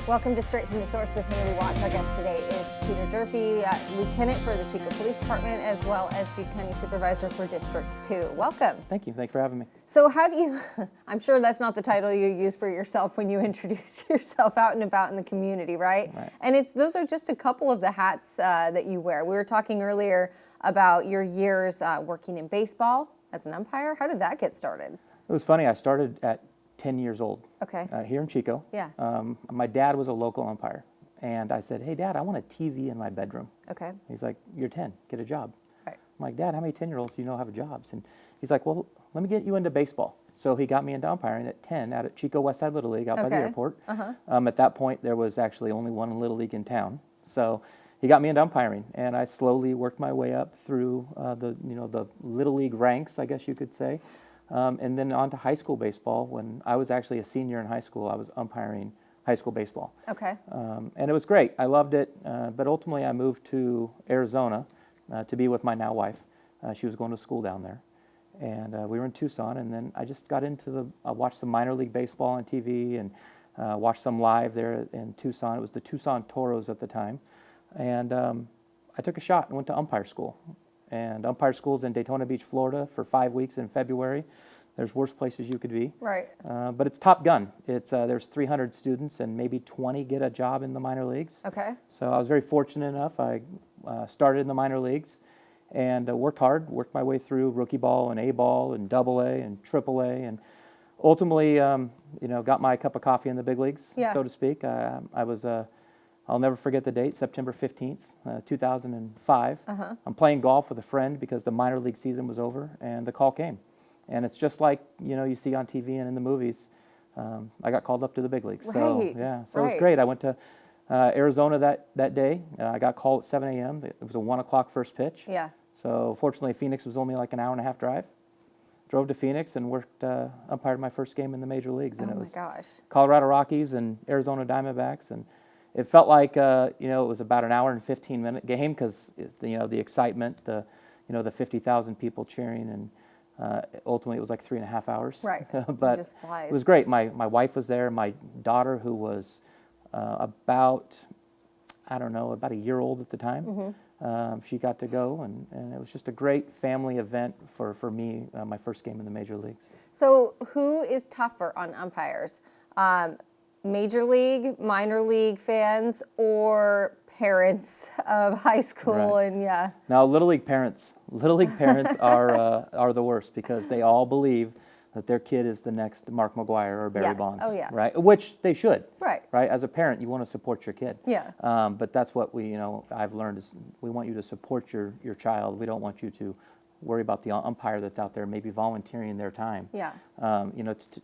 Welcome to Straight from the Source with Hayley Watts. Our guest today is Peter Durfee, Lieutenant for the Chico Police Department, as well as Butte County Supervisor for District 2. Welcome. Thank you. Thanks for having me. So how do you, I'm sure that's not the title you use for yourself when you introduce yourself out and about in the community, right? And those are just a couple of the hats that you wear. We were talking earlier about your years working in baseball as an umpire. How did that get started? It was funny. I started at 10 years old. Okay. Here in Chico. Yeah. My dad was a local umpire. And I said, hey, Dad, I want a TV in my bedroom. Okay. He's like, you're 10. Get a job. Right. I'm like, Dad, how many 10-year-olds do you know have jobs? And he's like, well, let me get you into baseball. So he got me into umpiring at 10 out at Chico West Side Little League out by the airport. At that point, there was actually only one Little League in town. So he got me into umpiring, and I slowly worked my way up through the Little League ranks, I guess you could say. And then on to high school baseball. When I was actually a senior in high school, I was umpiring high school baseball. Okay. And it was great. I loved it. But ultimately, I moved to Arizona to be with my now wife. She was going to school down there. And we were in Tucson. And then I just got into I watched some minor league baseball on TV and watched some live there in Tucson. It was the Tucson Toros at the time. And I took a shot and went to umpire school. And umpire school's in Daytona Beach, Florida for 5 weeks in February. There's worse places you could be. Right. But it's Top Gun. There's 300 students and maybe 20 get a job in the minor leagues. Okay. So I was very fortunate enough. I started in the minor leagues and worked hard, worked my way through rookie ball and A ball and double A and triple A, and ultimately, got my cup of coffee in the big leagues, so to speak. I'll never forget the date, September 15th, 2005. I'm playing golf with a friend because the minor league season was over, and the call came. And it's just like, you see on TV and in the movies. I got called up to the big leagues. So, yeah, so it was great. I went to Arizona that day. I got called at 7 a.m. It was a 1 o'clock first pitch. Yeah. So fortunately, Phoenix was only like an hour-and-a-half drive. Drove to Phoenix and umpired my first game in the major leagues. And it was Colorado Rockies and Arizona Diamondbacks. And it felt like, it was about an hour and 15-minute game because, the excitement, the 50,000 people cheering, and ultimately it was like 3.5 hours. Right. But it was great. My wife was there. My daughter, who was about a year old at the time, she got to go, and it was just a great family event for me, my first game in the major leagues. So who is tougher on umpires? Major league, minor league fans, or parents of high school? And Now, Little League parents are the worst because they all believe that their kid is the next Mark McGwire or Barry Bonds. Oh, yes. Right? Which they should. Right. As a parent, you want to support your kid. Yeah. But that's what I've learned is we want you to support your child. We don't want you to worry about the umpire that's out there maybe volunteering their time. Yeah.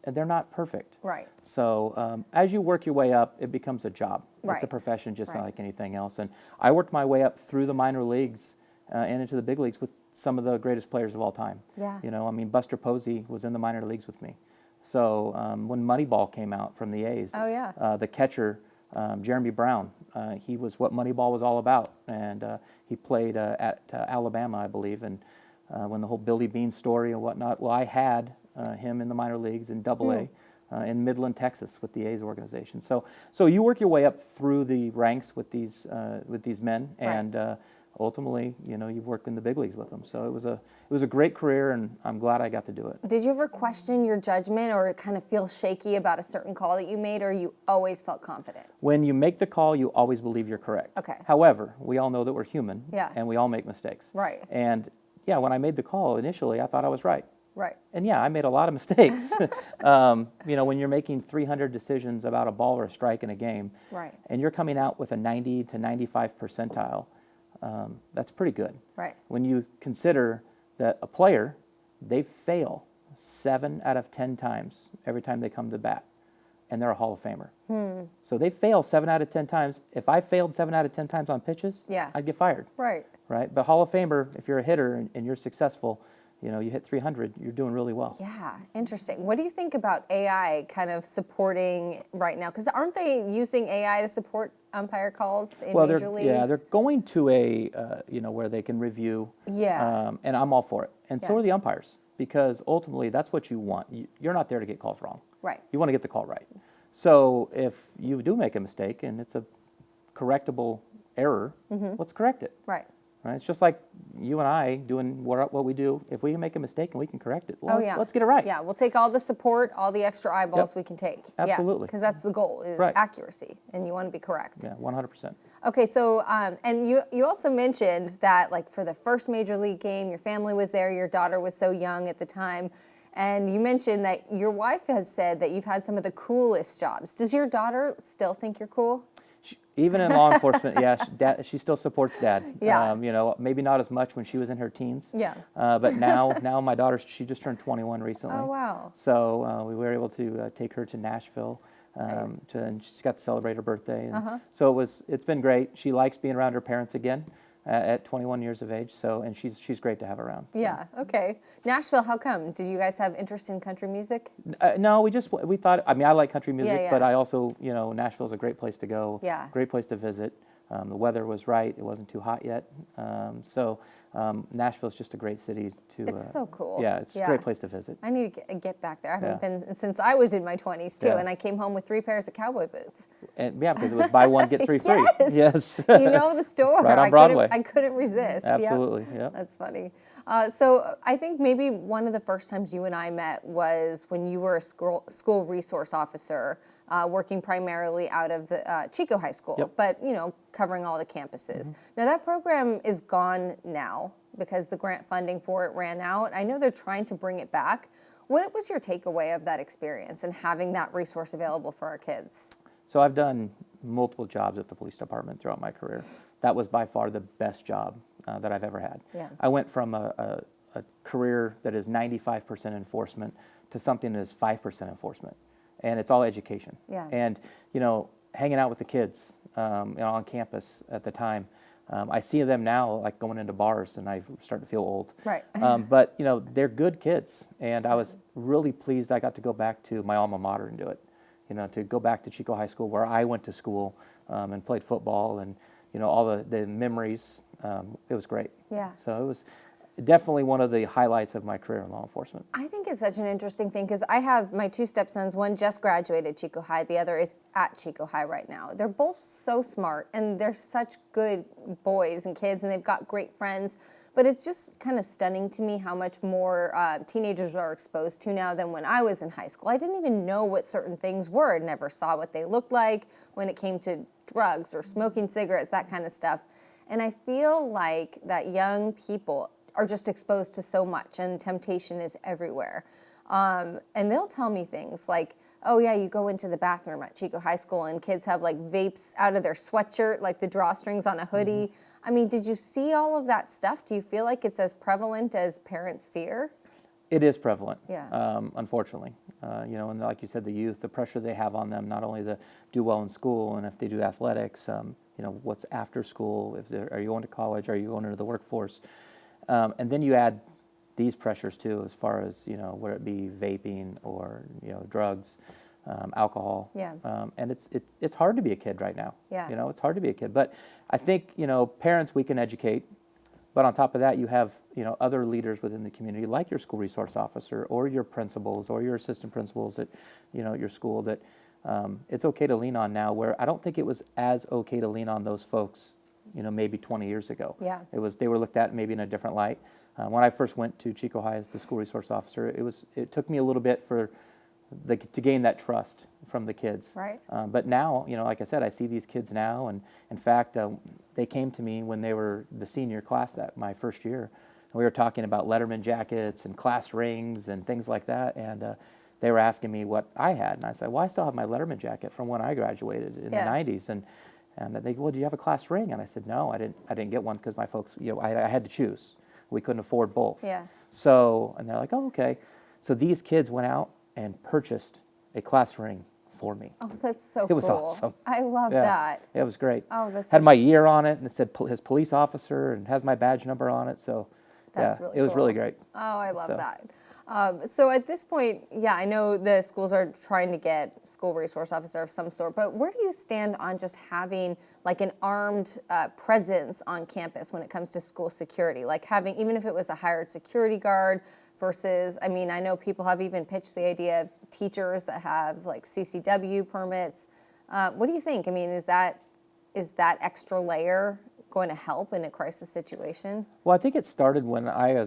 They're not perfect. Right. So as you work your way up, it becomes a job. Right. It's a profession just like anything else. And I worked my way up through the minor leagues and into the big leagues with some of the greatest players of all time. Yeah. Buster Posey was in the minor leagues with me. So when Moneyball came out from the A's, the catcher, Jeremy Brown, he was what Moneyball was all about. And he played at Alabama, I believe, and when the whole Billy Bean story and whatnot, well, I had him in the minor leagues in Double A in Midland, Texas, with the A's organization. So you work your way up through the ranks with these men, and ultimately, you work in the big leagues with them. So it was a great career, and I'm glad I got to do it. Did you ever question your judgment or kind of feel shaky about a certain call that you made, or you always felt confident? When you make the call, you always believe you're correct. Okay. However, we all know that we're human, and we all make mistakes. Right. And yeah, when I made the call initially, I thought I was right. Right. And yeah, I made a lot of mistakes. When you're making 300 decisions about a ball or a strike in a game, and you're coming out with a 90 to 95 percentile, that's pretty good. Right. When you consider that a player, they fail 7 out of 10 times every time they come to bat, and they're a Hall of Famer. So they fail 7 out of 10 times. If I failed 7 out of 10 times on pitches, I'd get fired. Right. Right. But Hall of Famer, if you're a hitter and you're successful, you hit 300, you're doing really well. Yeah, interesting. What do you think about AI kind of supporting right now? Because aren't they using AI to support umpire calls in major leagues? Yeah, they're going to where they can review. Yeah. And I'm all for it. And so are the umpires, because ultimately that's what you want. You're not there to get calls wrong. Right. You want to get the call right. So if you do make a mistake and it's a correctable error, let's correct it. Right. Right? It's just like you and I doing what we do. If we make a mistake and we can correct it, well, Oh, yeah. let's get it right. Yeah, we'll take all the support, all the extra eyeballs Yep. we can take. Absolutely. Because that's the goal, is Right. accuracy, and you want to be correct. Yeah, 100%. Okay, so, and you also mentioned that, like, for the first Major League game, your family was there, your daughter was so young at the time, and you mentioned that your wife has said that you've had some of the coolest jobs. Does your daughter still think you're cool? Even in law enforcement, yeah, she still supports Dad. Yeah. You know, maybe not as much when she was in her teens. Yeah. But now my daughter, she just turned 21 recently. Oh, wow. So we were able to take her to Nashville. Nice. And she's got to celebrate her birthday. And so it's been great. She likes being around her parents again at 21 years of age. So, and she's great to have around. So. Yeah, okay. Nashville, how come? Did you guys have interest in country music? No, we thought, I mean, I like country music, yeah. but I also, you know, Nashville's a great place to go. Yeah. Great place to visit. The weather was right. It wasn't too hot yet. Nashville's just a great city to. It's so cool. Yeah, it's a great place to visit. I need to get back there. I haven't been since I was in my 20s too, Yeah. and I came home with 3 pairs of cowboy boots. And yeah, because it was buy one get 3 free. Yes. Yes. You know the store. Right on Broadway. I couldn't resist. Yeah. Absolutely. Yeah. That's funny. So I think maybe one of the first times you and I met was when you were a school resource officer, working primarily out of the Chico High School, Yep. but you know, covering all the campuses. Now that program is gone now because the grant funding for it ran out. I know they're trying to bring it back. What was your takeaway of that experience and having that resource available for our kids? So I've done multiple jobs at the police department throughout my career. That was by far the best job that I've ever had. Yeah. I went from a career that is 95% enforcement to something that is 5% enforcement. And it's all education. Yeah. And, you know, hanging out with the kids you know, on campus at the time, I see them now like going into bars, and I start to feel old. Right. But, you know, they're good kids. And I was really pleased I got to go back to my alma mater and do it. You know, to go back to Chico High School where I went to school and played football, and, you know, all the memories. It was great. Yeah. So it was definitely one of the highlights of my career in law enforcement. I think it's such an interesting thing because I have my 2 stepsons. One just graduated Chico High. The other is at Chico High right now. They're both so smart, and they're such good boys and kids, and they've got great friends. But it's just kind of stunning to me how much more teenagers are exposed to now than when I was in high school. I didn't even know what certain things were. I never saw what they looked like when it came to drugs or smoking cigarettes, that kind of stuff. And I feel like that young people are just exposed to so much, and temptation is everywhere. And they'll tell me things like, oh yeah, you go into the bathroom at Chico High School and kids have like vapes out of their sweatshirt, like the drawstrings on a hoodie. Mm-hmm. I mean, did you see all of that stuff? Do you feel like it's as prevalent as parents fear? It is prevalent, Yeah. Unfortunately. You know, and like you said, the youth, the pressure they have on them, not only to do well in school, and if they do athletics, you know, what's after school, are you going to college, are you going into the workforce? And then you add these pressures too, as far as, you know, whether it be vaping or, you know, drugs, alcohol. Yeah. And it's hard to be a kid right now. Yeah. You know, it's hard to be a kid. But I think, you know, parents, we can educate. But on top of that, you have, you know, other leaders within the community, like your school resource officer or your principals or your assistant principals at, you know, your school, that it's okay to lean on now, where I don't think it was as okay to lean on those folks, you know, maybe 20 years ago. Yeah. They were looked at maybe in a different light. When I first went to Chico High as the school resource officer, it took me a little bit to gain that trust from the kids. Right. But now, you know, like I said, I see these kids now, and in fact, they came to me when they were the senior class that my first year, and we were talking about Letterman jackets and class rings and things like that, and they were asking me what I had, and I said, well, I still have my Letterman jacket from when I graduated in the 90s, and they go, well, do you have a class ring? And I said, no, I didn't get one because my folks, you know, I had to choose. We couldn't afford both. Yeah. So, and they're like, oh, okay. So these kids went out and purchased a class ring for me. Oh, that's so cool. It was awesome. I love Yeah. that. It was great. Oh, that's had my year on it, and it said his police officer, and has my badge number on it. So, That's yeah, really it was cool. really great. Oh, I love So. that. So at this point, yeah, I know the schools are trying to get school resource officer of some sort, but where do you stand on just having like an armed presence on campus when it comes to school security? Like having, even if it was a hired security guard versus, I mean, I know people have even pitched the idea of teachers that have like CCW permits. What do you think? I mean, is that extra layer going to help in a crisis situation? Well, I think it started when I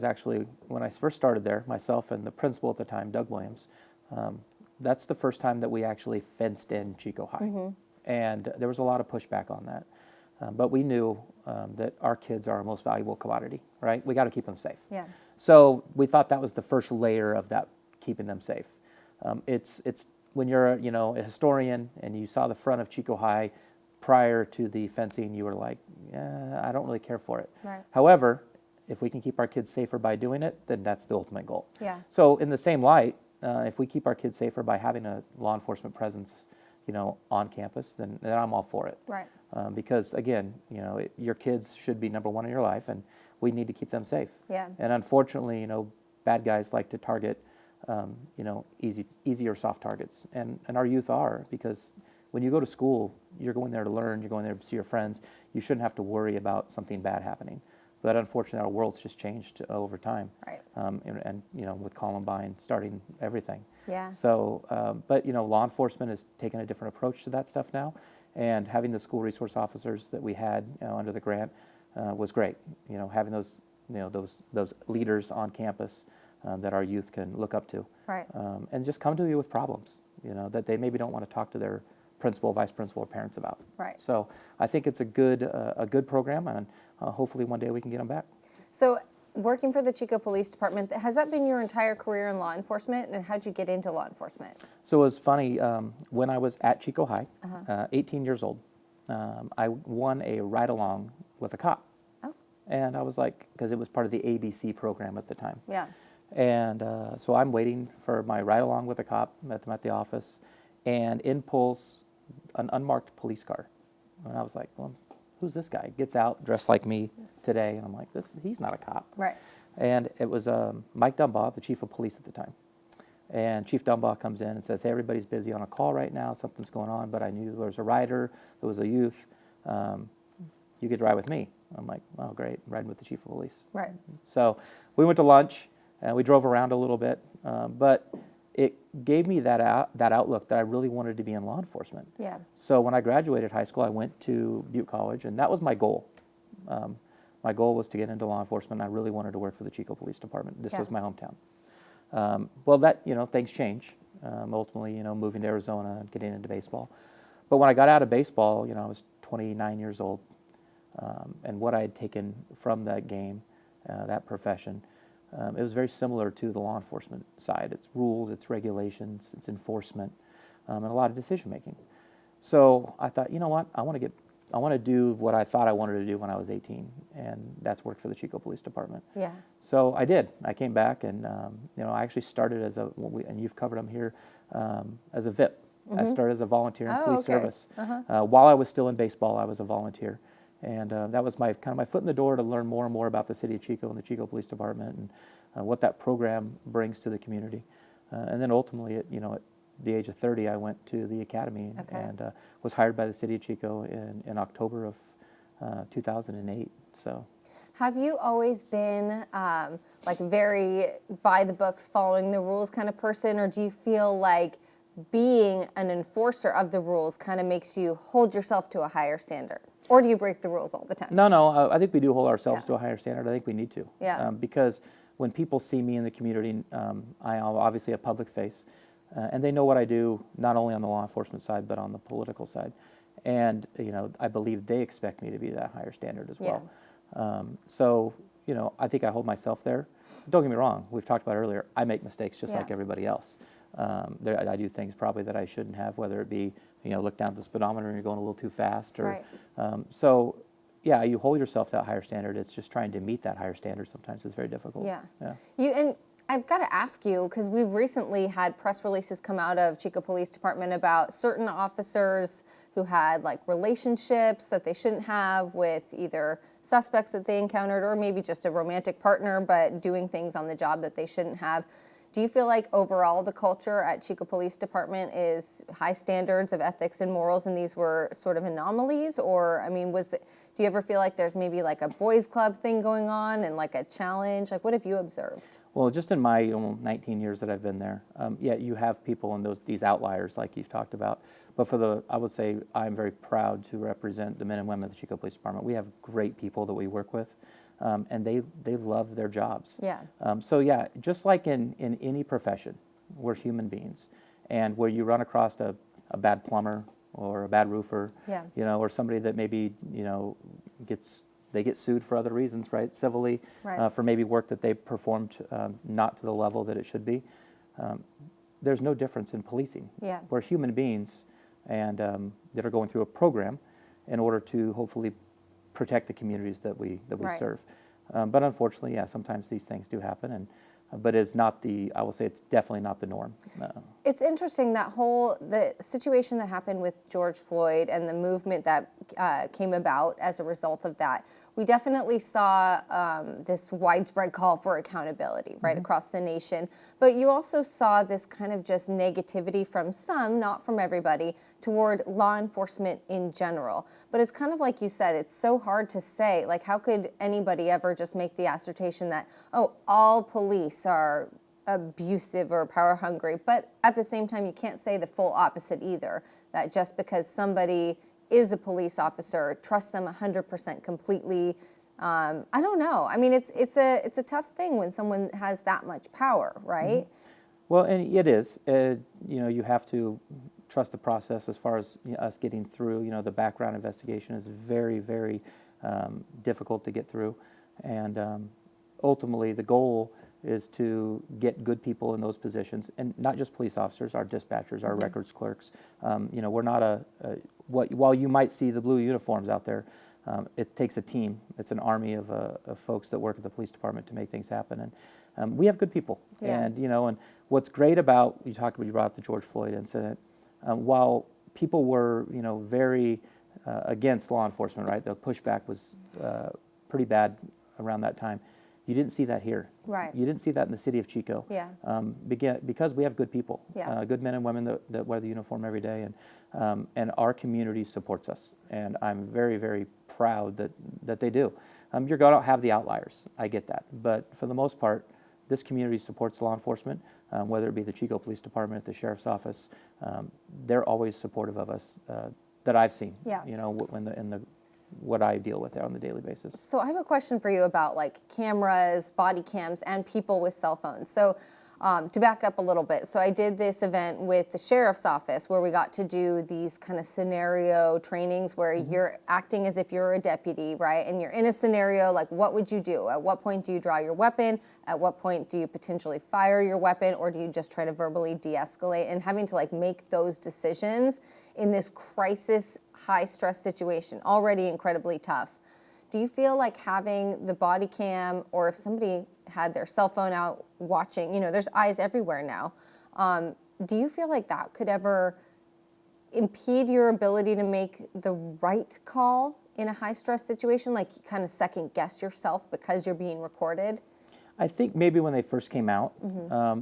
first started there, myself and the principal at the time, Doug Williams. That's the first time that we actually fenced in Chico High. And there was a lot of pushback on that. But we knew that our kids are our most valuable commodity, right? We got to keep them safe. Yeah. So we thought that was the first layer of that, keeping them safe. It's when you're a historian and you saw the front of Chico High prior to the fencing, you were like, yeah, I don't really care for it. Right. However, if we can keep our kids safer by doing it, then that's the ultimate goal. Yeah. So in the same light, if we keep our kids safer by having a law enforcement presence, on campus, then I'm all for it. Right. Because again, your kids should be number one in your life, and we need to keep them safe. Yeah. And unfortunately, bad guys like to target, easy or soft targets, and our youth are, because when you go to school, you're going there to learn, you're going there to see your friends. You shouldn't have to worry about something bad happening. But unfortunately, our world's just changed over time. Right. And with Columbine starting everything. Yeah. So, but law enforcement has taken a different approach to that stuff now, and having the school resource officers that we had under the grant was great. Having those those leaders on campus that our youth can look up to. Right. And just come to you with problems. That they maybe don't want to talk to their principal, vice principal, or parents about. Right. So I think it's a good program, and hopefully one day we can get them back. So working for the Chico Police Department, has that been your entire career in law enforcement, and how'd you get into law enforcement? So it was funny, when I was at Chico High, 18 years old, I won a ride-along with a cop. Oh. And I was like, because it was part of the ABC program at the time. Yeah. And so I'm waiting for my ride-along with a cop, met them at the office, and in pulls an unmarked police car. And I was like, well, who's this guy? Gets out, dressed like me today, and I'm like, he's not a cop. Right. And it was Mike Dumbaugh, the chief of police at the time. And Chief Dumbaugh comes in and says, hey, everybody's busy on a call right now, something's going on, but I knew there was a rider, there was a youth, you could ride with me. I'm like, oh, great, I'm riding with the chief of police. Right. So we went to lunch, and we drove around a little bit, but it gave me that outlook that I really wanted to be in law enforcement. Yeah. So when I graduated high school, I went to Butte College, and that was my goal. My goal was to get into law enforcement. I really wanted to work for the Chico Police Department. This was my hometown. Well, that things change. Ultimately, moving to Arizona and getting into baseball. But when I got out of baseball, I was 29 years old, and what I had taken from that game, that profession, it was very similar to the law enforcement side. It's rules, it's regulations, it's enforcement, and a lot of decision making. So I thought, you know what, I want to do what I thought I wanted to do when I was 18, and that's work for the Chico Police Department. Yeah. So I did. I came back, and I actually started as and you've covered them here, as a VIP. I started as a volunteer in police service. While I was still in baseball, I was a volunteer. And that was my foot in the door to learn more and more about the city of Chico and the Chico Police Department, and what that program brings to the community. And then ultimately, at the age of 30, I went to the academy and was hired by the city of Chico in October of 2008. So, have you always been like very by the books, following the rules kind of person, or do you feel like being an enforcer of the rules kind of makes you hold yourself to a higher standard? Or do you break the rules all the time? No, I think we do hold ourselves to a higher standard. I think we need to. Yeah. Because when people see me in the community, I am obviously a public face, and they know what I do, not only on the law enforcement side, but on the political side. And, I believe they expect me to be that higher standard as well. So, I think I hold myself there. Don't get me wrong. We've talked about earlier, I make mistakes just like everybody else. I do things probably that I shouldn't have, whether it be, look down at the speedometer and you're going a little too fast. Or, so, yeah, you hold yourself to that higher standard. It's just trying to meet that higher standard sometimes is very difficult. Yeah. Yeah. And I've got to ask you, because we've recently had press releases come out of Chico Police Department about certain officers who had like relationships that they shouldn't have with either suspects that they encountered, or maybe just a romantic partner, but doing things on the job that they shouldn't have. Do you feel like overall the culture at Chico Police Department is high standards of ethics and morals, and these were sort of anomalies? Or, I mean, do you ever feel like there's maybe like a boys club thing going on and like a challenge? Like, what have you observed? Well, just in my 19 years that I've been there, yeah, you have people in these outliers like you've talked about. But I would say I'm very proud to represent the men and women of the Chico Police Department. We have great people that we work with. And they love their jobs. Yeah. So yeah, just like in any profession, we're human beings, and where you run across a bad plumber or a bad roofer, Yeah. or somebody that maybe they get sued for other reasons, right, civilly, Right. For maybe work that they performed not to the level that it should be. There's no difference in policing. Yeah. We're human beings, and that are going through a program in order to hopefully protect the communities that we Right. serve. But unfortunately, yeah, sometimes these things do happen, and but it's not I will say it's definitely not the norm. It's interesting the situation that happened with George Floyd and the movement that came about as a result of that. We definitely saw this widespread call for accountability right across the nation. But you also saw this kind of just negativity from some, not from everybody, toward law enforcement in general. But it's kind of like you said, it's so hard to say. Like, how could anybody ever just make the assertion that, oh, all police are abusive or power hungry? But at the same time, you can't say the full opposite either, that just because somebody is a police officer, trust them 100% completely. I don't know. I mean, it's a tough thing when someone has that much power, right? Well, and it is. You have to trust the process as far as us getting through. The background investigation is very, very difficult to get through, and ultimately the goal is to get good people in those positions, and not just police officers, our dispatchers, our records clerks. We're not while you might see the blue uniforms out there, it takes a team. It's an army of folks that work at the police department to make things happen, and we have good people. Yeah. And what's great about you brought up the George Floyd incident. While people were very against law enforcement, right? The pushback was pretty bad around that time. You didn't see that here. Right. You didn't see that in the city of Chico. Yeah. Because we have good people, Yeah. good men and women that wear the uniform every day, and our community supports us. And I'm very, very proud that they do. You're going to have the outliers. I get that. But for the most part, this community supports law enforcement, whether it be the Chico Police Department, the Sheriff's Office. They're always supportive of us that I've seen. Yeah. What I deal with there on the daily basis. So I have a question for you about like cameras, body cams, and people with cell phones. So to back up a little bit, so I did this event with the Sheriff's Office where we got to do these kind of scenario trainings where you're acting as if you're a deputy, right? And you're in a scenario like, what would you do? At what point do you draw your weapon? At what point do you potentially fire your weapon? Or do you just try to verbally de-escalate? And having to like make those decisions in this crisis, high stress situation, already incredibly tough. Do you feel like having the body cam, or if somebody had their cell phone out watching, there's eyes everywhere now. Do you feel like that could ever impede your ability to make the right call in a high stress situation? Like you kind of second guess yourself because you're being recorded? I think maybe when they first came out,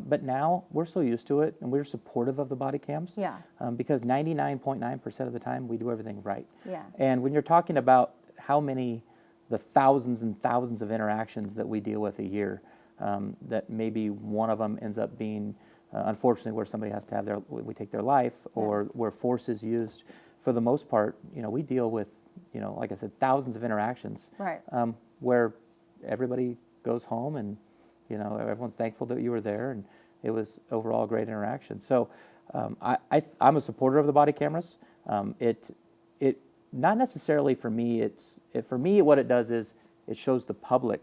but now we're so used to it, and we're supportive of the body cams. Yeah. Because 99.9% of the time we do everything right. Yeah. And when you're talking about the thousands and thousands of interactions that we deal with a year, that maybe one of them ends up being, unfortunately, where somebody has to we take their life, or where force is used. For the most part, we deal with, like I said, thousands of interactions. Right. Where everybody goes home and everyone's thankful that you were there, and it was overall a great interaction. So I'm a supporter of the body cameras. It not necessarily for me. For me what it does is it shows the public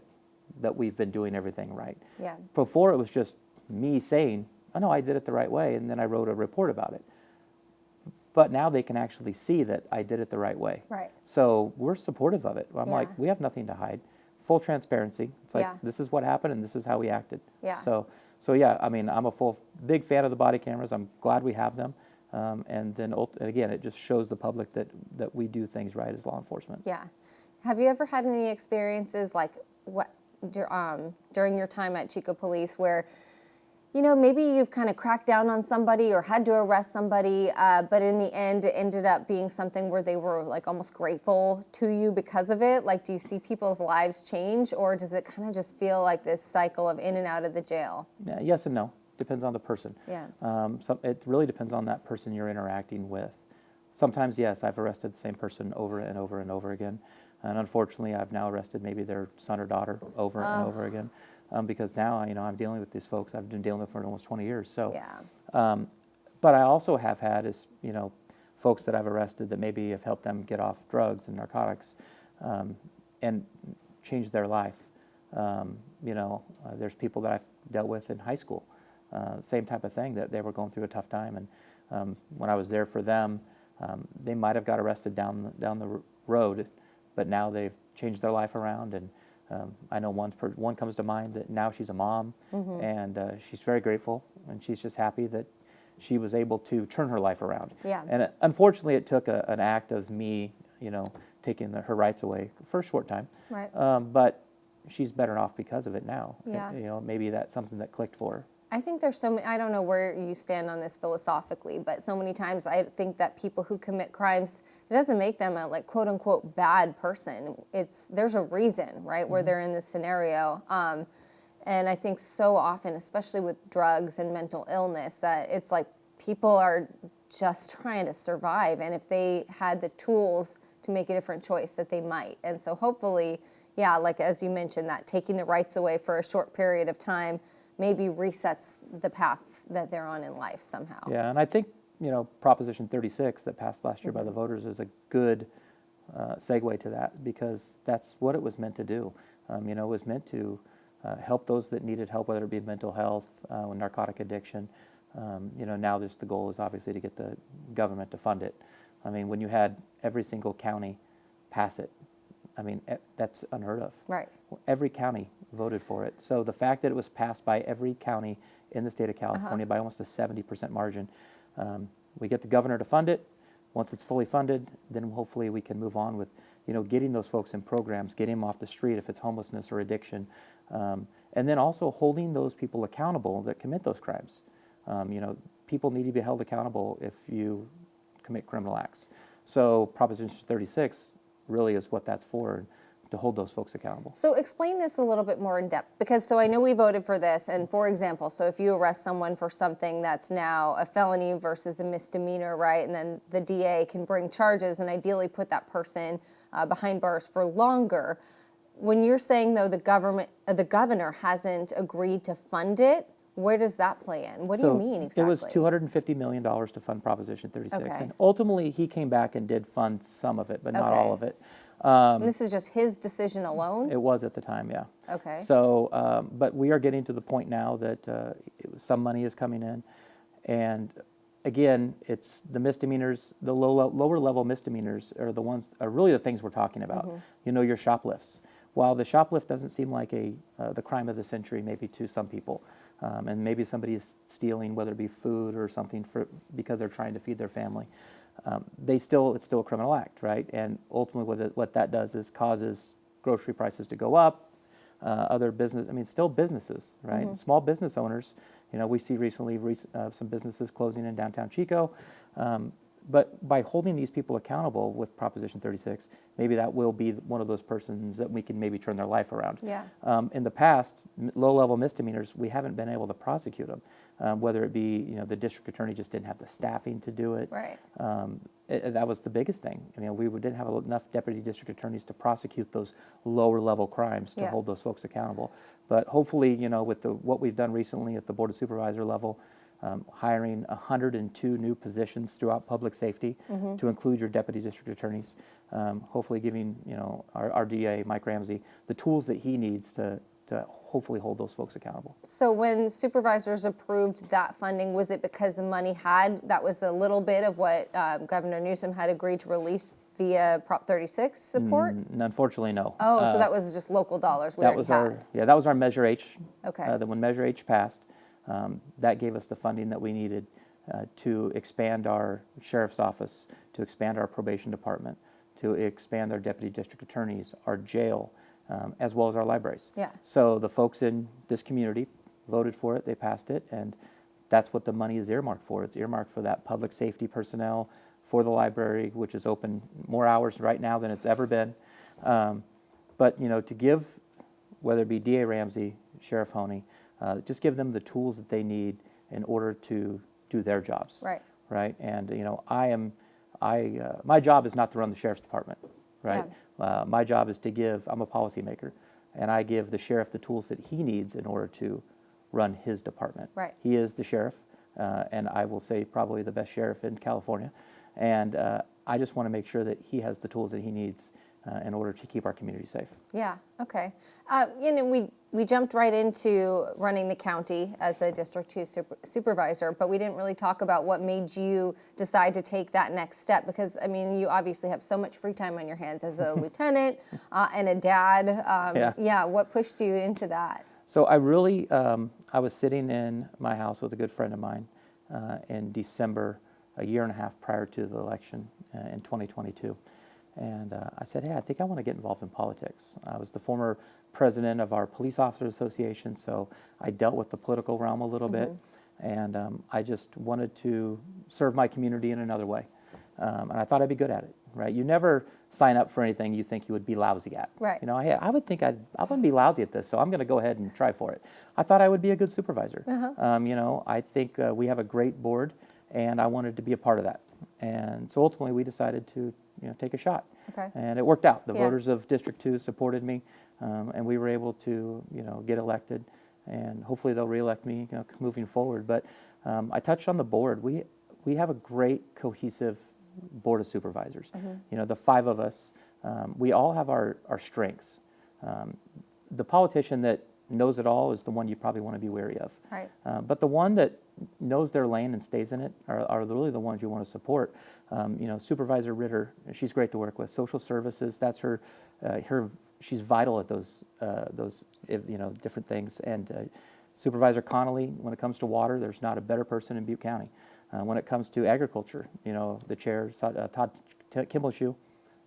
that we've been doing everything right. Yeah. Before it was just me saying, oh no, I did it the right way, and then I wrote a report about it. But now they can actually see that I did it the right way. Right. So we're supportive of it. I'm Yeah. like, we have nothing to hide. Full transparency. It's like, Yeah. this is what happened and this is how we acted. Yeah. So yeah, I mean, I'm a big fan of the body cameras. I'm glad we have them. And then again, it just shows the public that we do things right as law enforcement. Yeah. Have you ever had any experiences like during your time at Chico Police where You know, maybe you've kind of cracked down on somebody or had to arrest somebody, but in the end, it ended up being something where they were like almost grateful to you because of it. Like, do you see people's lives change, or does it kind of just feel like this cycle of in and out of the jail? Yeah, yes and no. Depends on the person. Yeah. It really depends on that person you're interacting with. Sometimes, yes, I've arrested the same person over and over and over again. And unfortunately, I've now arrested maybe their son or daughter over and over again. Because now, I'm dealing with these folks I've been dealing with for almost 20 years. So, Yeah. but I also have had folks that I've arrested that maybe have helped them get off drugs and narcotics, and changed their life. There's people that I've dealt with in high school, same type of thing, that they were going through a tough time, and when I was there for them, they might have got arrested down the road, but now they've changed their life around. And I know one comes to mind that now she's a mom, and she's very grateful, and she's just happy that she was able to turn her life around. Yeah. And unfortunately, it took an act of me, taking her rights away for a short time. Right. But she's better off because of it now. Yeah. Maybe that's something that clicked for her. I think there's so many, I don't know where you stand on this philosophically, but so many times I think that people who commit crimes, it doesn't make them a like quote unquote bad person. There's a reason, right, where they're in this scenario. And I think so often, especially with drugs and mental illness, that it's like people are just trying to survive. And if they had the tools to make a different choice, that they might. And so hopefully, yeah, like as you mentioned, that taking the rights away for a short period of time maybe resets the path that they're on in life somehow. Yeah, and I think, Proposition 36 that passed last year by the voters is a good segue to that, because that's what it was meant to do. It was meant to help those that needed help, whether it be mental health, narcotic addiction. Now the goal is obviously to get the government to fund it. When you had every single county pass it, that's unheard of. Right. Every county voted for it. So the fact that it was passed by every county in the state of California by almost a 70% margin, we get the governor to fund it. Once it's fully funded, then hopefully we can move on with, getting those folks in programs, getting them off the street if it's homelessness or addiction, and then also holding those people accountable that commit those crimes. People need to be held accountable if you commit criminal acts. So Proposition 36 really is what that's for, to hold those folks accountable. So explain this a little bit more in depth, because I know we voted for this, and for example, so if you arrest someone for something that's now a felony versus a misdemeanor, right, and then the DA can bring charges and ideally put that person behind bars for longer. When you're saying though the governor hasn't agreed to fund it, where does that play in? What do you mean exactly? It was $250 million to fund Proposition 36. Okay. And ultimately, he came back and did fund some of it, but not all of it. And this is just his decision alone? It was at the time, yeah. Okay. So, but we are getting to the point now that some money is coming in. And again, it's the misdemeanors, the lower level misdemeanors are the ones, are really the things we're talking about. Your shoplifts. While the shoplift doesn't seem like the crime of the century, maybe to some people, and maybe somebody is stealing, whether it be food or something because they're trying to feed their family, it's still a criminal act, right? And ultimately, what that does is causes grocery prices to go up. Other business, still businesses, right? Small business owners. We see recently some businesses closing in downtown Chico. But by holding these people accountable with Proposition 36, maybe that will be one of those persons that we can maybe turn their life around. Yeah. In the past, low-level misdemeanors, we haven't been able to prosecute them, whether it be the district attorney just didn't have the staffing to do it. Right. That was the biggest thing. We didn't have enough deputy district attorneys to prosecute those lower-level crimes to hold those folks accountable. But hopefully, with what we've done recently at the Board of Supervisor level, hiring 102 new positions throughout public safety to include your deputy district attorneys, hopefully giving our DA, Mike Ramsey, the tools that he needs to hopefully hold those folks accountable. So when supervisors approved that funding, was it because the money that was a little bit of what Governor Newsom had agreed to release via Prop 36 support? Unfortunately, no. Oh, so that was just local dollars that was our Measure H. Okay. Then when Measure H passed, that gave us the funding that we needed to expand our sheriff's office, to expand our probation department, to expand our deputy district attorneys, our jail, as well as our libraries. Yeah. So the folks in this community, voted for it, they passed it, and that's what the money is earmarked for. It's earmarked for that public safety personnel, for the library, which is open more hours right now than it's ever been. But to give, whether it be DA Ramsey, Sheriff Honey, just give them the tools that they need in order to do their jobs. Right. Right. And my job is not to run the sheriff's department. Right. Yeah. My job is to give. I'm a policymaker, and I give the sheriff the tools that he needs in order to run his department. Right. He is the sheriff, and I will say probably the best sheriff in California. And I just want to make sure that he has the tools that he needs in order to keep our community safe. Yeah, okay. We jumped right into running the county as a District 2 supervisor, but we didn't really talk about what made you decide to take that next step, because, you obviously have so much free time on your hands as a lieutenant and a dad. Yeah, what pushed you into that? So I really, I was sitting in my house with a good friend of mine in December, a year and a half prior to the election in 2022. And I said, hey, I think I want to get involved in politics. I was the former president of our Police Officers Association, so I dealt with the political realm a little bit. And I just wanted to serve my community in another way. And I thought I'd be good at it, right? You never sign up for anything you think you would be lousy at. Right. Hey, I would think I wouldn't be lousy at this, so I'm going to go ahead and try for it. I thought I would be a good supervisor. I think we have a great board, and I wanted to be a part of that. And so ultimately we decided to take a shot. Okay. And it worked out. The voters of District 2 supported me, and we were able to get elected, and hopefully they'll reelect me moving forward. But I touched on the board. We have a great cohesive board of supervisors. The five of us, we all have our strengths. The politician that knows it all is the one you probably want to be wary of. Right. But the one that knows their lane and stays in it are really the ones you want to support. Supervisor Ritter, she's great to work with. Social services, that's her. She's vital at those different things. And Supervisor Connolly, when it comes to water, there's not a better person in Butte County. When it comes to agriculture, the chair, Todd Kimbleshoe,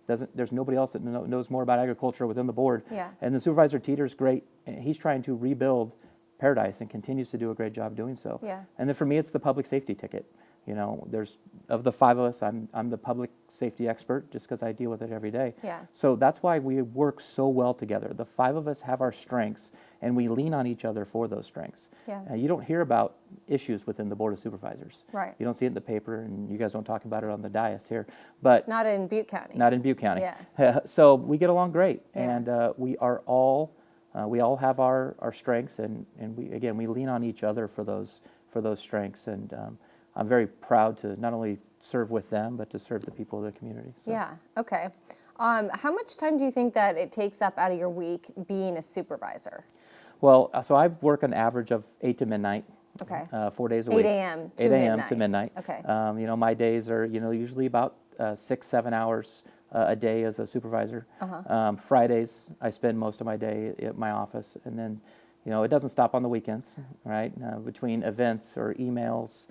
there's nobody else that knows more about agriculture within the board. Yeah. And the Supervisor Teeter's great. And he's trying to rebuild Paradise and continues to do a great job doing so. Yeah. And then for me, it's the public safety ticket. There's of the five of us, I'm the public safety expert just because I deal with it every day. Yeah. So that's why we work so well together. The five of us have our strengths, and we lean on each other for those strengths. Yeah. You don't hear about issues within the Board of Supervisors. Right. You don't see it in the paper, and you guys don't talk about it on the dais here. But Not in Butte County. Not in Butte County. Yeah. So we get along great, Yeah. and we all have our strengths, and we lean on each other for those strengths, and I'm very proud to not only serve with them, but to serve the people of the community. So. Yeah, okay. How much time do you think that it takes up out of your week being a supervisor? Well, so I work an average of 8 to midnight. Okay. 4 days a 8 week. a.m. to 8 a.m. midnight. to midnight. Okay. My days are, usually about 6-7 hours a day as a supervisor. Fridays, I spend most of my day at my office, and then, it doesn't stop on the weekends, right? Between events or emails,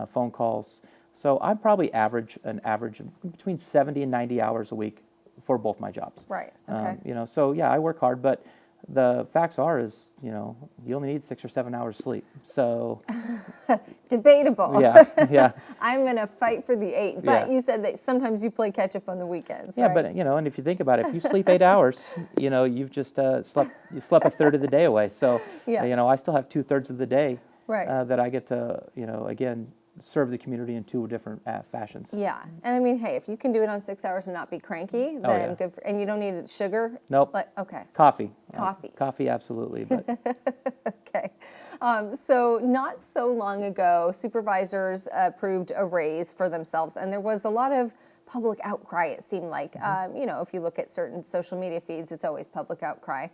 phone calls. So I probably average between 70 and 90 hours a week for both my jobs. Right. Okay. So yeah, I work hard, but the facts is, you only need 6 or 7 hours sleep. So Debatable. yeah. I'm going to fight for the 8, but Yeah. you said that sometimes you play catch up on the weekends, Yeah, right? but and if you think about it, if you sleep 8 hours, you've just slept a third of the day away. So Yes. I still have 2/3 of the day Right. that I get to again serve the community in two different fashions. Yeah, and hey, if you can do it on 6 hours and not be cranky, then yeah. good. And you don't need sugar. Nope. Okay. Coffee. Coffee, absolutely. But Okay. So not so long ago, supervisors approved a raise for themselves, and there was a lot of public outcry, it seemed like. If you look at certain social media feeds, it's always public outcry.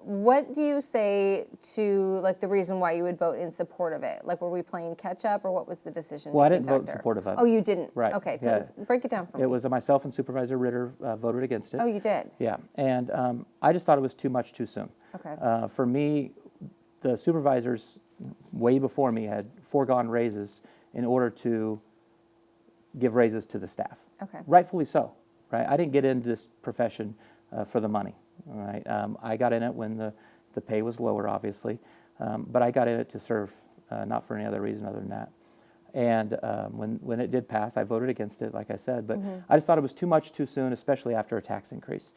What do you say to the reason why you would vote in support of it? Were we playing catch up, or what was the decision? Well, I didn't vote in support of it. Oh, you didn't? Right. Okay, Yeah. break it down for me. It was myself and Supervisor Ritter voted against it. Oh, you did? Yeah, and I just thought it was too much too soon. Okay. For me, the supervisors way before me had foregone raises in order to give raises to the staff. Okay. Rightfully so, right? I didn't get into this profession for the money, right? I got in it when the pay was lower, obviously. But I got in it to serve, not for any other reason other than that. And when it did pass, I voted against it, like I said. But I just thought it was too much too soon, especially after a tax increase.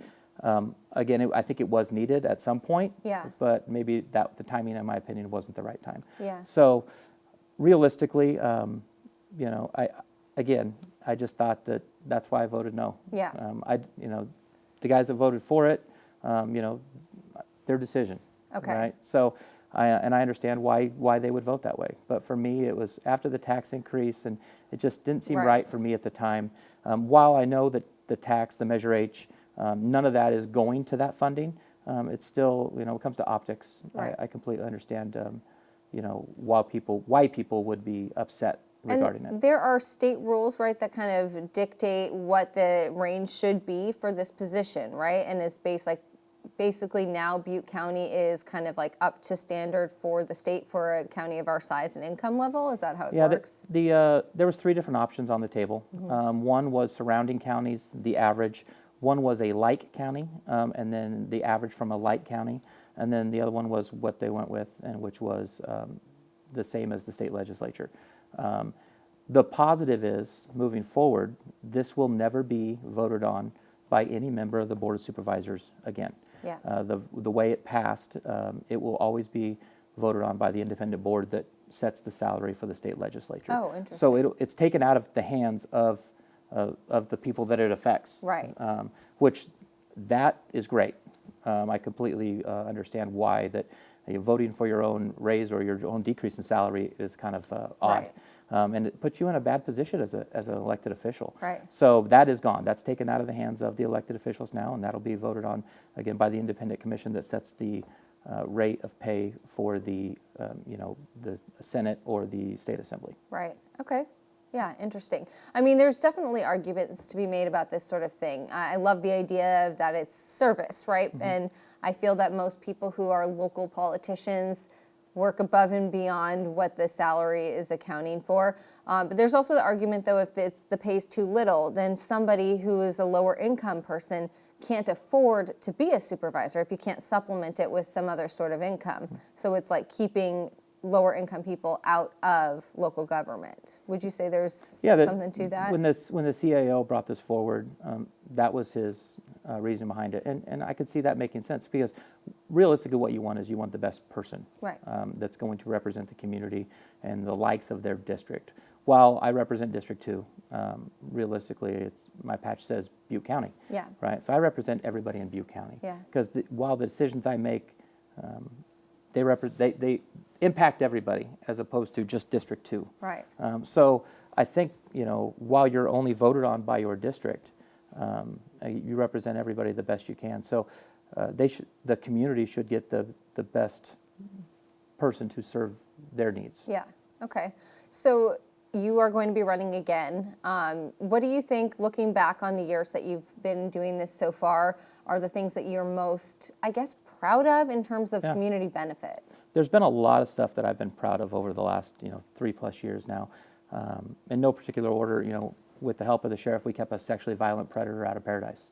Again, I think it was needed at some point. Yeah. But maybe the timing, in my opinion, wasn't the right time. Yeah. So realistically, I just thought that's why I voted no. Yeah. The guys that voted for it, their decision. Okay. Right. So, I understand why they would vote that way. But for me, it was after the tax increase, and it just didn't seem right for me at the time. While I know that the Measure H, none of that is going to that funding, it's still, when it comes to optics, Right. I completely understand, why people would be upset regarding it. There are state rules, right, that kind of dictate what the range should be for this position, right? And it's basically now Butte County is kind of like up to standard for the state for a county of our size and income level. Is that how it works? There was 3 different options on the table. One was surrounding counties, the average. One was a like county, and then the average from a like county. And then the other one was what they went with, and which was the same as the state legislature. The positive is, moving forward, this will never be voted on by any member of the Board of Supervisors again. Yeah. The way it passed, it will always be voted on by the independent board that sets the salary for the state legislature. Oh, interesting. So it's taken out of the hands of the people that it affects. Right. Which that is great. I completely understand why that voting for your own raise or your own decrease in salary is kind of odd. Right. And it puts you in a bad position as an elected official. Right. So that is gone. That's taken out of the hands of the elected officials now, and that'll be voted on, again, by the independent commission that sets the rate of pay for the Senate or the state assembly. Right. Okay. Yeah, interesting. I mean, there's definitely arguments to be made about this sort of thing. I love the idea that it's service, right? And I feel that most people who are local politicians work above and beyond what the salary is accounting for. But there's also the argument, though, if the pay's too little, then somebody who is a lower income person can't afford to be a supervisor if you can't supplement it with some other sort of income. So it's like keeping lower income people out of local government. Would you say there's something to that? When the CAO brought this forward, that was his reason behind it. And I could see that making sense, because realistically what you want is you want the best person that's going to represent the community and the likes of their district. While I represent District 2, realistically, my patch says Butte County. Yeah. Right? So I represent everybody in Butte County. Yeah. Because while the decisions I make, they impact everybody as opposed to just District 2. Right. So I think, while you're only voted on by your district, you represent everybody the best you can. So the community should get the best person to serve their needs. Yeah. Okay. So you are going to be running again. What do you think, looking back on the years that you've been doing this so far, are the things that you're most, I guess, proud of in terms of community benefit? There's been a lot of stuff that I've been proud of over the last 3+ years now. In no particular order, with the help of the sheriff, we kept a sexually violent predator out of Paradise.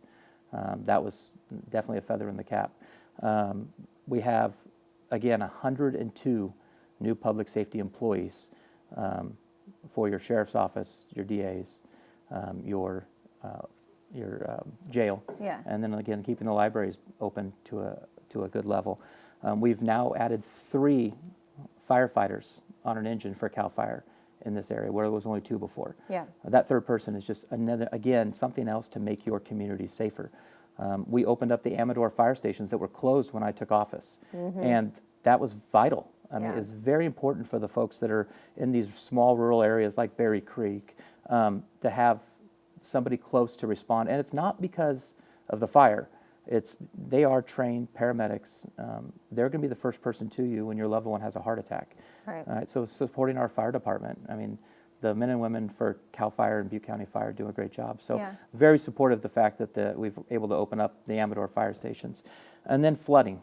That was definitely a feather in the cap. We have, again, 102 new public safety employees for your sheriff's office, your DAs, your jail, and then again keeping the libraries open to a good level. We've now added 3 firefighters on an engine for CAL FIRE in this area, where there was only 2 before. Yeah. That third person is just something else to make your community safer. We opened up the Amador fire stations that were closed when I took office, and that was vital. I mean, it's very important for the folks that are in these small rural areas like Berry Creek to have somebody close to respond. And it's not because of the fire. They are trained paramedics. They're going to be the first person to you when your loved one has a heart attack. Right. So supporting our fire department. I mean, the men and women for CAL FIRE and Butte County Fire do a great job. So very supportive of the fact that we've able to open up the Amador fire stations. And then flooding.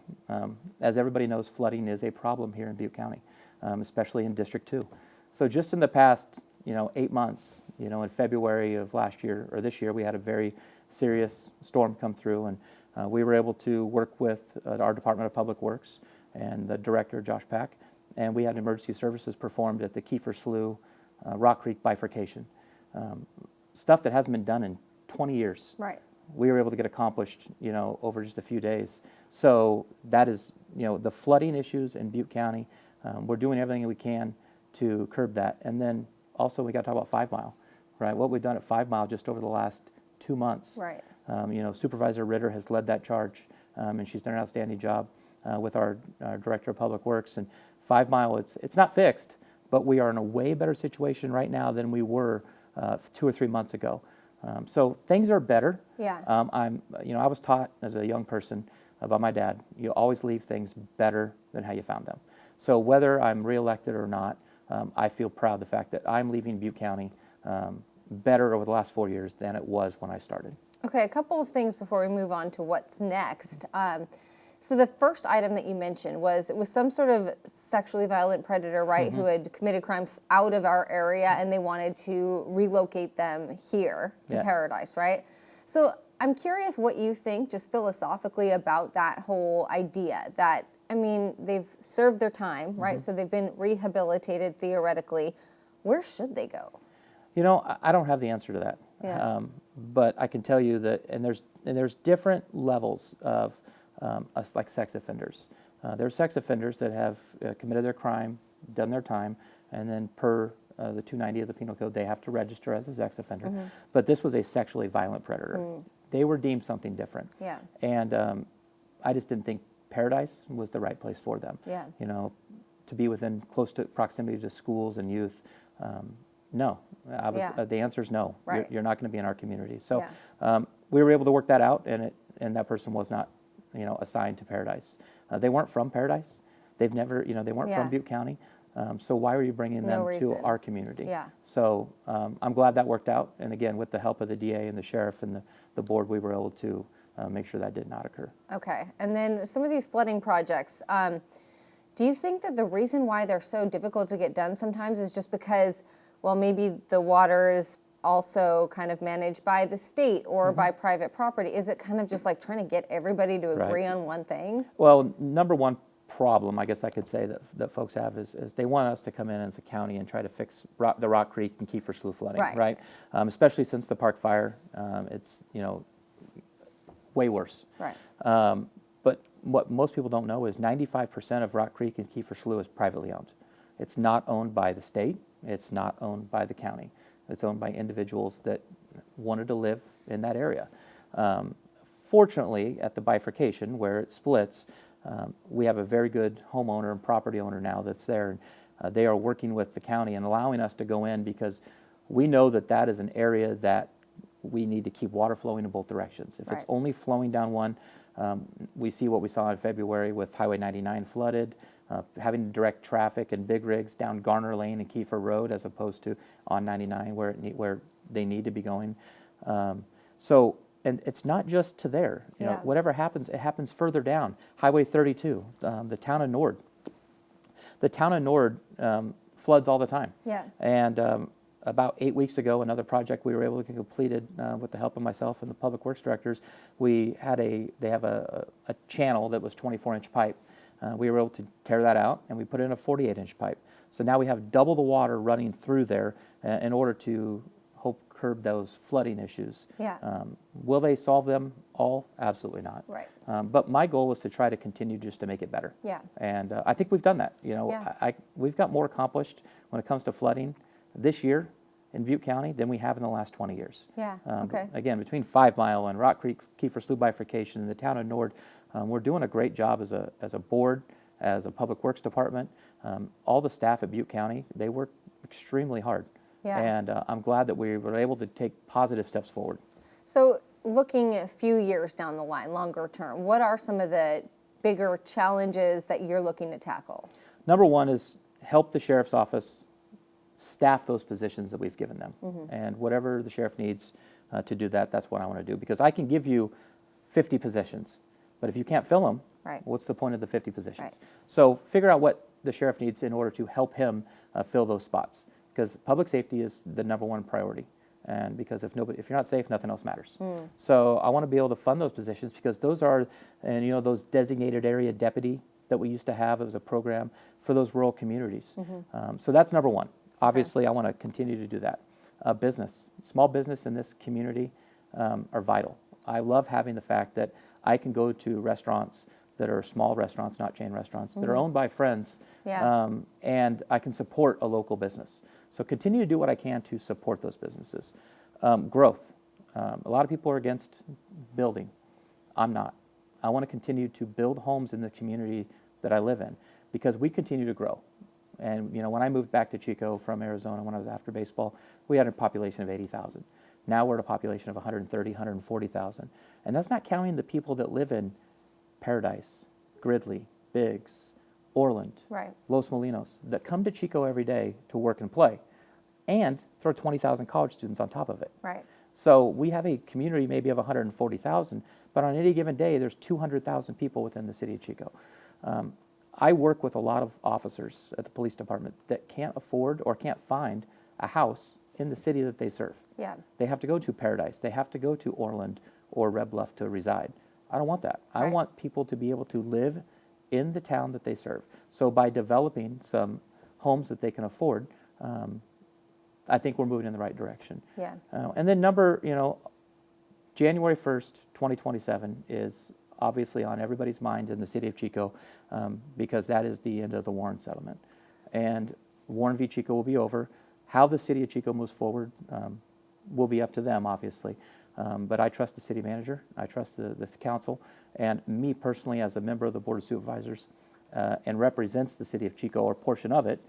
As everybody knows, flooding is a problem here in Butte County, especially in District 2. So just in the past 8 months, in February of last year or this year, we had a very serious storm come through, and we were able to work with our Department of Public Works and the director, Josh Pack, and we had emergency services performed at the Kiefer Slough Rock Creek bifurcation. Stuff that hasn't been done in 20 years. Right. We were able to get accomplished, over just a few days. So that is, the flooding issues in Butte County. We're doing everything we can to curb that. And then also we got to talk about 5 Mile, right? What we've done at 5 Mile just over the last 2 months. Right. Supervisor Ritter has led that charge, and she's done an outstanding job with our Director of Public Works. And 5 Mile, it's not fixed, but we are in a way better situation right now than we were 2 or 3 months ago. So things are better. Yeah. I was taught as a young person by my dad, you always leave things better than how you found them. So whether I'm reelected or not, I feel proud of the fact that I'm leaving Butte County better over the last 4 years than it was when I started. Okay, a couple of things before we move on to what's next. So the first item that you mentioned was it was some sort of sexually violent predator, right, who had committed crimes out of our area and they wanted to relocate them here to Paradise, right? So I'm curious what you think just philosophically about that whole idea that, I mean, they've served their time, right? So they've been rehabilitated theoretically. Where should they go? I don't have the answer to that. Yeah. But I can tell you that, and there's different levels of us like sex offenders. There's sex offenders that have committed their crime, done their time, and then per the 290 of the Penal Code, they have to register as a sex offender. But this was a sexually violent predator. They were deemed something different. Yeah. And I just didn't think Paradise was the right place for them. Yeah. To be within close to proximity to schools and youth. No, the answer is no. Right. You're not going to be in our community. So we were able to work that out, and that person was not, assigned to Paradise. They weren't from Paradise. They've never, they weren't from Butte County. So why were you bringing them to our community? Yeah. So I'm glad that worked out. And again, with the help of the DA and the sheriff and the board, we were able to make sure that did not occur. Okay. And then some of these flooding projects, do you think that the reason why they're so difficult to get done sometimes is just because, well, maybe the water is also kind of managed by the state or by private property? Is it kind of just like trying to get everybody to agree on one thing? Well, number one problem, I guess I could say, that folks have is they want us to come in as a county and try to fix the Rock Creek and Kiefer Slough flooding, right? Especially since the Park Fire, it's, way worse. Right. But what most people don't know is 95% of Rock Creek and Kiefer Slough is privately owned. It's not owned by the state. It's not owned by the county. It's owned by individuals that wanted to live in that area. Fortunately, at the bifurcation where it splits, we have a very good homeowner and property owner now that's there. And, they are working with the county and allowing us to go in because we know that that is an area that we need to keep water flowing in both directions. If it's only flowing down one, we see what we saw in February with Highway 99 flooded, having to direct traffic and big rigs down Garner Lane and Kiefer Road as opposed to on 99 where they need to be going. And it's not just to there. Whatever happens, it happens further down. Highway 32, the town of Nord. The town of Nord floods all the time. Yeah. And about 8 weeks ago, another project we were able to get completed with the help of myself and the public works directors. They have a channel that was 24-inch pipe. We were able to tear that out, and we put in a 48-inch pipe. So now we have double the water running through there in order to curb those flooding issues. Yeah. Will they solve them all? Absolutely not. Right. But my goal is to try to continue just to make it better. Yeah. And I think we've done that. We've got more accomplished when it comes to flooding this year in Butte County than we have in the last 20 years. Yeah. Okay. Again, between 5 Mile and Rock Creek, Kiefer Slough bifurcation, and the town of Nord, we're doing a great job as a board, as a public works department. All the staff at Butte County, they work extremely hard. Yeah. And I'm glad that we were able to take positive steps forward. So looking a few years down the line, longer term, what are some of the bigger challenges that you're looking to tackle? Number one is help the sheriff's office staff those positions that we've given them. And whatever the sheriff needs to do that, that's what I want to do. Because I can give you 50 positions, but if you can't fill them, what's the point of the 50 positions? Right. So figure out what the sheriff needs in order to help him fill those spots. Because public safety is the number one priority. And because if you're not safe, nothing else matters. So I want to be able to fund those positions because those are, those designated area deputy that we used to have. It was a program for those rural communities. So that's number one. Obviously, I want to continue to do that. Small business in this community are vital. I love having the fact that I can go to restaurants that are small restaurants, not chain restaurants, that are owned by friends, and I can support a local business. So continue to do what I can to support those businesses. Growth. A lot of people are against building. I'm not. I want to continue to build homes in the community that I live in because we continue to grow. And, you know, when I moved back to Chico from Arizona when I was after baseball, we had a population of 80,000. Now we're at a population of 130, 140,000. And that's not counting the people that live in Paradise, Gridley, Biggs, Orland, Los Molinos, that come to Chico every day to work and play, and throw 20,000 college students on top of it. So we have a community maybe of 140,000, but on any given day, there's 200,000 people within the city of Chico. I work with a lot of officers at the police department that can't afford or can't find a house in the city that they serve. They have to go to Paradise. They have to go to Orland or Red Bluff to reside. I don't want that. I want people to be able to live in the town that they serve. So by developing some homes that they can afford, I think we're moving in the right direction. And then January 1st, 2027 is obviously on everybody's mind in the city of Chico because that is the end of the Warren settlement. And Warren v. Chico will be over. How the city of Chico moves forward will be up to them, obviously. But I trust the city manager. I trust this council. And me personally, as a member of the Board of Supervisors and represents the city of Chico or portion of it,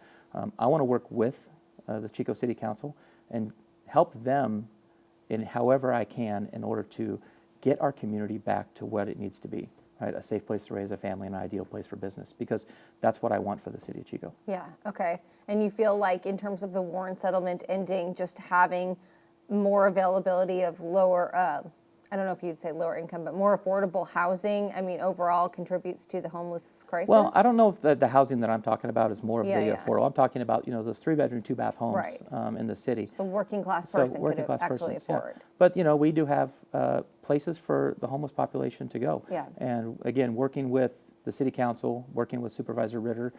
I want to work with the Chico City Council and help them in however I can in order to get our community back to what it needs to be, right? A safe place to raise a family and an ideal place for business, because that's what I want for the city of Chico. Okay. And you feel like in terms of the Warren settlement ending, just having more availability of lower, I don't know if you'd say lower income, but more affordable housing, I mean, overall contributes to the homeless crisis? Well, I don't know if the housing that I'm talking about is more of the affordable. I'm talking about, those 3-bedroom, 2-bath homes in the city. So working class person could actually afford. But, we do have places for the homeless population to go. And again, working with the city council, working with Supervisor Ritter,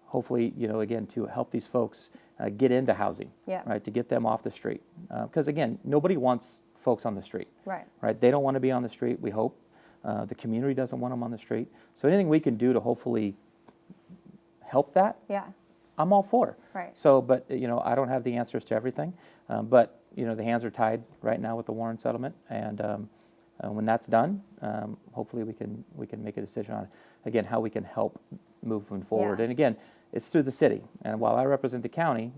hopefully, again, to help these folks get into housing, right, to get them off the street. Because again, nobody wants folks on the street, right? They don't want to be on the street, we hope. The community doesn't want them on the street. So anything we can do to hopefully help that, I'm all for. So, but, I don't have the answers to everything. But, the hands are tied right now with the Warren settlement. And when that's done, hopefully we can make a decision on, again, how we can help moving forward. And again, it's through the city. And while I represent the county,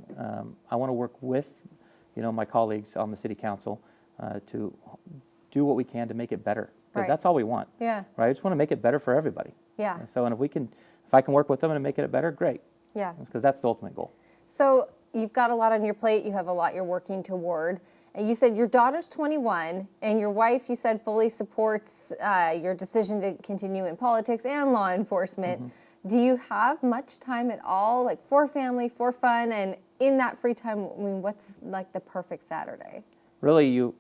I want to work with, my colleagues on the city council to do what we can to make it better, because that's all we want. Right? I just want to make it better for everybody. And so, and if I can work with them and make it better, great. Because that's the ultimate goal. So you've got a lot on your plate. You have a lot you're working toward. And you said your daughter's 21, and your wife, you said, fully supports your decision to continue in politics and law enforcement. Do you have much time at all, like for family, for fun, and in that free time? I mean, what's like the perfect Saturday? Really, you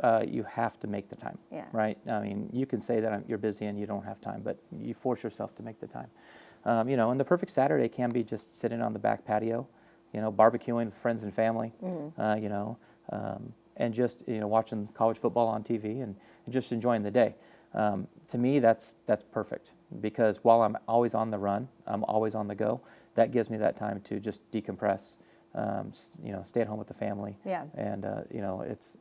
have to make the time, right? I mean, you can say that you're busy and you don't have time, but you force yourself to make the time. And the perfect Saturday can be just sitting on the back patio, barbecuing with friends and family, and just watching college football on TV and just enjoying the day. To me, that's perfect, because while I'm always on the run, I'm always on the go. That gives me that time to just decompress, stay at home with the family. And it's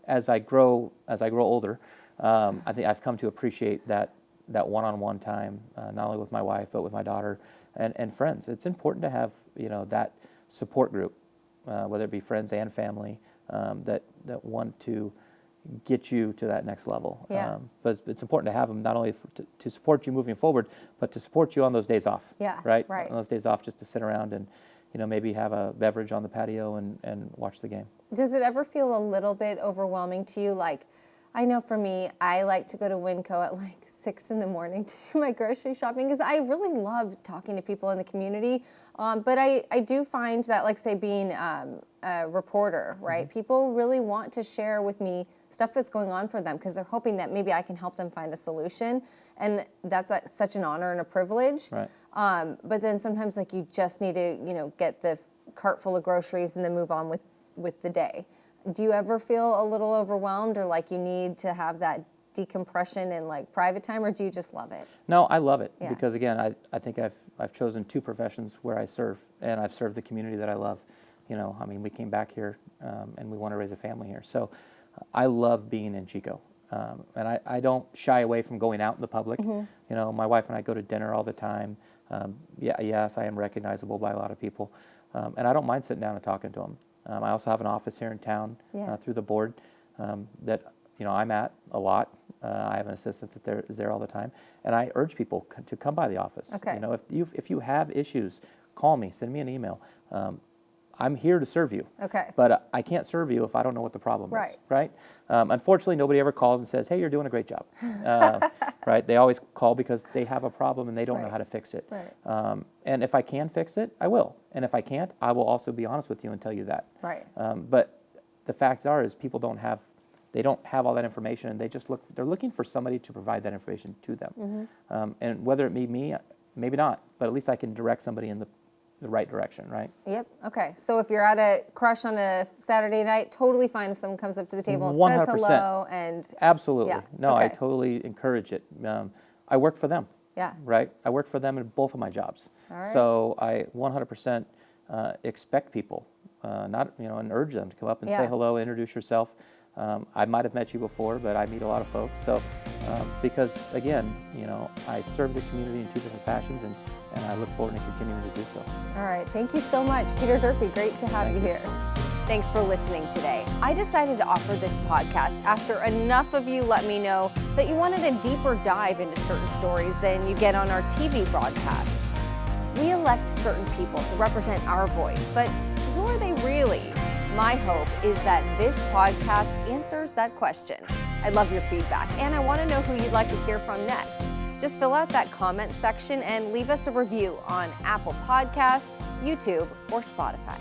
as I grow older, I think I've come to appreciate that one-on-one time, not only with my wife but with my daughter and friends. It's important to have that support group, whether it be friends and family, that want to get you to that next level. But it's important to have them not only to support you moving forward, but to support you on those days off. Right. On those days off, just to sit around and maybe have a beverage on the patio and watch the game. Does it ever feel a little bit overwhelming to you? Like, I know for me, I like to go to Winco at like 6 in the morning to do my grocery shopping because I really love talking to people in the community. But I do find that, like, say, being a reporter, right? People really want to share with me stuff that's going on for them because they're hoping that maybe I can help them find a solution. And that's such an honor and a privilege. Right. But then sometimes, like, you just need to, get the cart full of groceries and then move on with the day. Do you ever feel a little overwhelmed or like you need to have that decompression and like private time, or do you just love it? No, I love it because, again, I think I've chosen 2 professions where I serve, and I've served the community that I love. We came back here and we want to raise a family here. So I love being in Chico. And I don't shy away from going out in the public. My wife and I go to dinner all the time. Yes, I am recognizable by a lot of people. And I don't mind sitting down and talking to them. I also have an office here in town through the board that I'm at a lot. I have an assistant that is there all the time, and I urge people to come by the office. Okay. If you have issues, call me, send me an email. I'm here to serve you. Okay. But I can't serve you if I don't know what the problem is. Right. Right. Unfortunately, nobody ever calls and says, "Hey, you're doing a great job." Right. They always call because they have a problem and they don't know how to fix it. Right. And if I can fix it, I will. And if I can't, I will also be honest with you and tell you that. Right. But the facts is people don't have all that information, and they're looking for somebody to provide that information to them. And whether it be me, maybe not, but at least I can direct somebody in the right direction, right? Yep. Okay. So if you're at a crush on a Saturday night, totally fine if someone comes up to the table and 100%. says hello and Absolutely. Yeah. No, Okay. I totally encourage it. I work for them. Yeah. Right? I work for them in both of my jobs. All right. So I 100% expect people, and urge them to come up and say hello, introduce yourself. I might have met you before, but I meet a lot of folks. So, because again, I serve the community in 2 different fashions, and I look forward to continuing to do so. All right. Thank you so much, Peter Durfee. Great to have you here. Thanks for listening today. I decided to offer this podcast after enough of you let me know that you wanted a deeper dive into certain stories than you get on our TV broadcasts. We elect certain people to represent our voice, but who are they really? My hope is that this podcast answers that question. I love your feedback, and I want to know who you'd like to hear from next. Just fill out that comment section and leave us a review on Apple Podcasts, YouTube, or Spotify.